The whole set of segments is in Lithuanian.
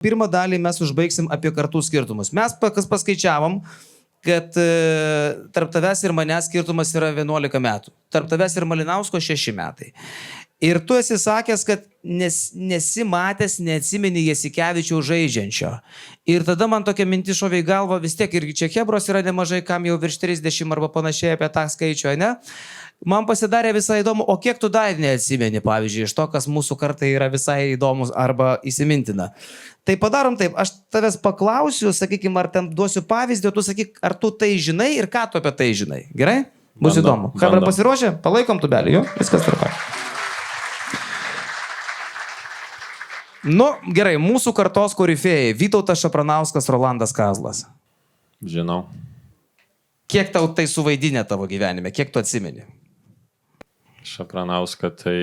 Pirmą dalį mes užbaigsim apie kartų skirtumus. Mes paskaičiavom, kad tarp tavęs ir manęs skirtumas yra 11 metų. Tarp tavęs ir Malinausko 6 metai. Ir tu esi sakęs, kad nesi matęs, neatsimeni Jasikevičiaus žaidžiančio. Ir tada man tokia mintis šovė į galvą, vis tiek irgi čia hebros yra nemažai, kam jau virš 30 arba panašiai apie tą skaičių, ne? Man pasidarė visai įdomu, o kiek tu dar neatsimeni, pavyzdžiui, iš to, kas mūsų kartai yra visai įdomus arba įsimintina. Tai padarom taip, aš tavęs paklausiu, sakykime, ar ten duosiu pavyzdį, o tu sakyk, ar tu tai žinai ir ką tu apie tai žinai. Gerai? Bus įdomu. Hebra pasiruošę? Palaikom tubelį, jo? Viskas tarpai. Nu, gerai, mūsų kartos korifėjai. Vytautas Šapranauskas, Rolandas Kazlas. Žinau. Kiek tau tai suvaidinė tavo gyvenime? Kiek tu atsimeni? Šapranauską tai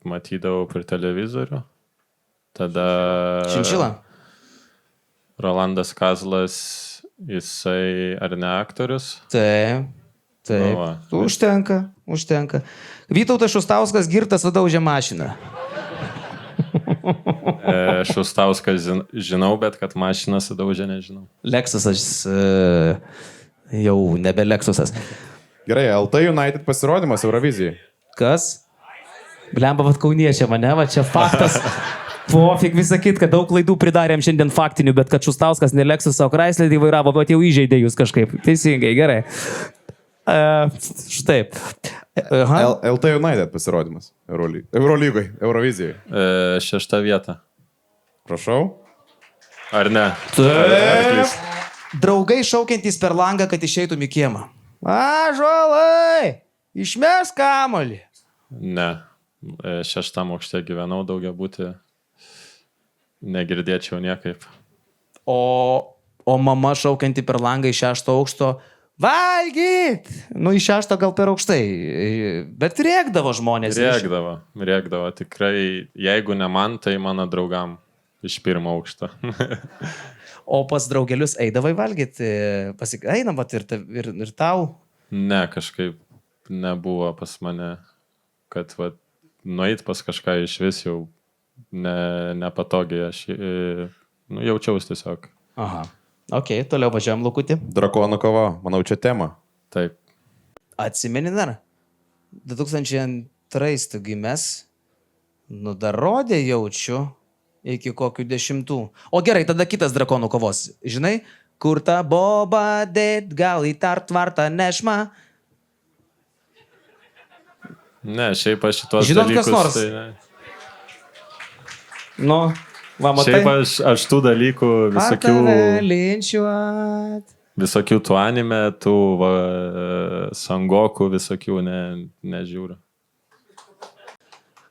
matydavau per televizorių. Tada... Činčila? Rolandas Kazlas, jisai ar ne aktorius? Taip. Nu, Užtenka. Vytautas Šustauskas girtas vadaužė mašiną. Šustauskas žinau, bet kad mašiną sudaužė nežinau. Lexusas jau nebe Lexusas. Gerai, LT United pasirodymas Eurovizijai. Kas? Blemba, vat kauniečia mane, va čia faktas. Pofik visą kitą, kad daug klaidų pridarėm šiandien faktinių, bet kad Šustauskas ne Lexus, o Chrysler įvairavo, bet jau įžeidė jūs kažkaip. Teisingai, gerai. Štai. LT United pasirodymas Eurolygoje, Eurovizijai. 6 vieta. Prašau. Ar ne? Taip. Draugai šaukiantys per langą, kad išeitum į kiemą. Ąžuolai, išmes kamuolį. Ne. 6 aukšte gyvenau, daugiabutį. Negirdėčiau niekaip. O mama šaukianti per langą į 6 aukšto. Valgyt! Nu, į 6 gal per aukštai. Bet rėkdavo žmonės. Rėkdavo. Tikrai, jeigu ne man, tai mano draugam iš 1 aukšto. O pas draugelius eidavai valgyti? Einam ir tau? Ne, kažkaip nebuvo pas mane, kad nueit pas kažką iš vis jau nepatogiai. Aš jaučiausi tiesiog. Aha. Ok, toliau važiuojam, Lukutį. Drakonų kova, manau, čia tema. Taip. Atsimeni dar? 2002 tu gimęs. Nu, dar rodė jaučiu iki kokių 10. O gerai, tada kitas drakonų kovos. Žinai, kur ta boba dėt, gal į tvartą nešma? Ne, šiaip aš šitos Žinot, dalykus... kas nors? Tai ne. Nu, va, matai? Šiaip aš tų dalykų visokių tų anime, tų sangokų visokių nežiūriu.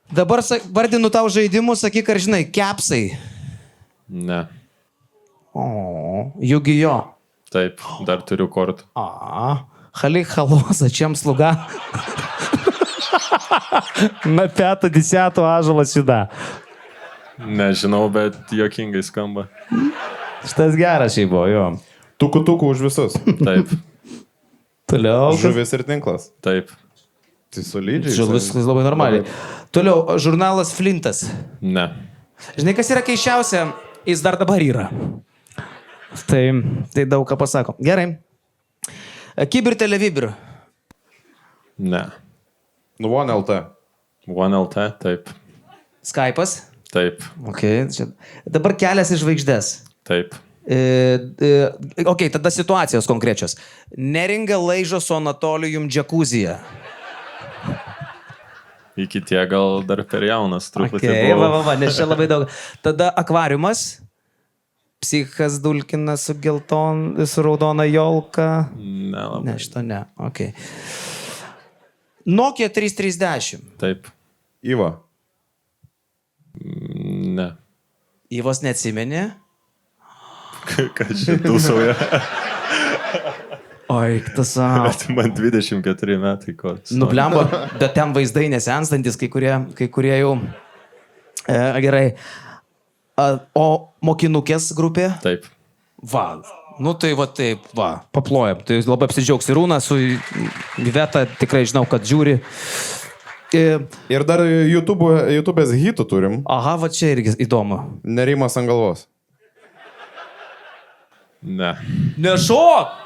Dabar vardinu tau žaidimus, sakyk, ar žinai, kepsai. Ne. O, Jugijo. Taip, dar turiu kortų. Хали хало, зачем слуга? На 5-10 ąžuolą сюда. Nežinau, bet juokingai skamba. Šitas geras šiaip buvo, jo. Tukų už visus. Taip. Toliau. Žuvis ir tinklas. Taip. Tai solidžiai. Žuvis labai normaliai. Toliau, žurnalas Flintas. Ne. Žinai, kas yra keisčiausia? Jis dar dabar yra. Tai daug ką pasako. Gerai. Kibir televibir. Ne. Nu, OneLT. OneLT, taip. Skype'as. Taip. Okay, dabar kelias į žvaigždės. Taip. Ok, tada situacijos konkrečios. Neringa laižo su Anatolijum džakuziją. Iki tie gal dar per jaunas truputį Okay, buvo. nes čia labai daug. Tada akvariumas. Psichas dulkina su raudona jolka. Nelabai. Ne, šito ne. Ok. Nokia 330. Taip. Iva. Ne. Įvos neatsimeni? Ką šitų sauja? Oi, tas savo. Man 24 metai ko. Nublemba, bet ten vaizdai nesenstantis, kai kurie jau gerai. O mokinukės grupė? Taip. Va, nu tai va taip, va, paplojam. Tai labai apsidžiaugs ir Rūna su Viveta, tikrai žinau, kad žiūri. Ir dar YouTube'ės hitų turim. Aha, va čia irgi įdomu. Nerimas ant galvos. Ne. Nešok!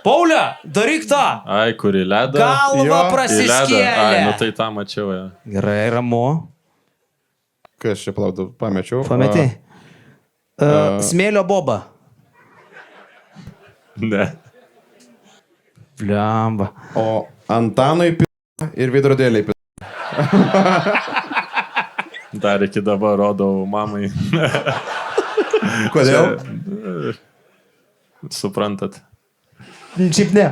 Pauliu, daryk tą! Ai, kurį ledą. Galva Jo, Į ledą. prasiskėlė. Ai, nu tai tą mačiau. Ja. Gerai, ramu. Kas čia plauktų? Pamečiau. Pametė. Smėlio boba. Ne. Bliamba. O Antanui ir vidrodėliai. Dar iki dabar rodau mamai. Kodėl? Suprantat. Šiaip ne.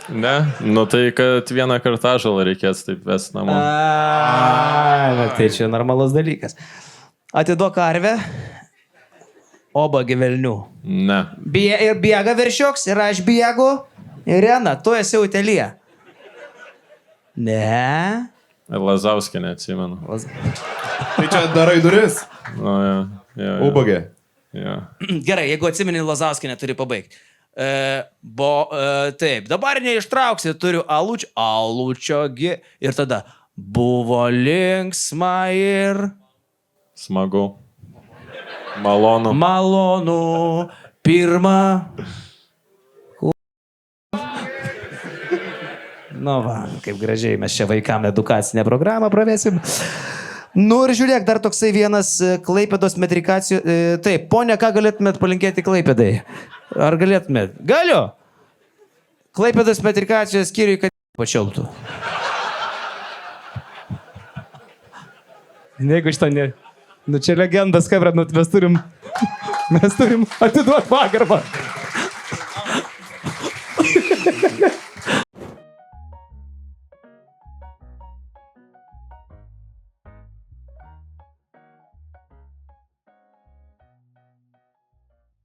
Ne, nu tai, kad vieną kartą žalą reikės taip vest namo. Bet tai čia normalus dalykas. Atiduok karvę. Oba gyvelnių. Ne. Ir bėga viršioks, ir aš bėgu. Irena, tu esi Utelyje. Ne. Lazauskinė, atsimenu. Tai čia darai duris. Nu, ja. Ubagė. Ja. Gerai, jeigu atsimeni Lazauskinę, turi pabaigti. Taip, dabar neištrauksi, turiu alučiogi. Ir tada buvo linksma ir... Smagu. Malonu. Malonu. Pirma. Nu va, kaip gražiai mes čia vaikam edukacinę programą pravesim. Nu ir žiūrėk, dar toksai vienas Klaipėdos metrikacijos... Taip, ponia, ką galėtumėt palinkėti Klaipėdai? Ar galėtumėt? Galiu! Klaipėdos metrikacijos skyriui, kad pačiauptų. Jeigu šitą ne... Nu čia legendas, kaip, nu mes turim atiduoti pagarbą.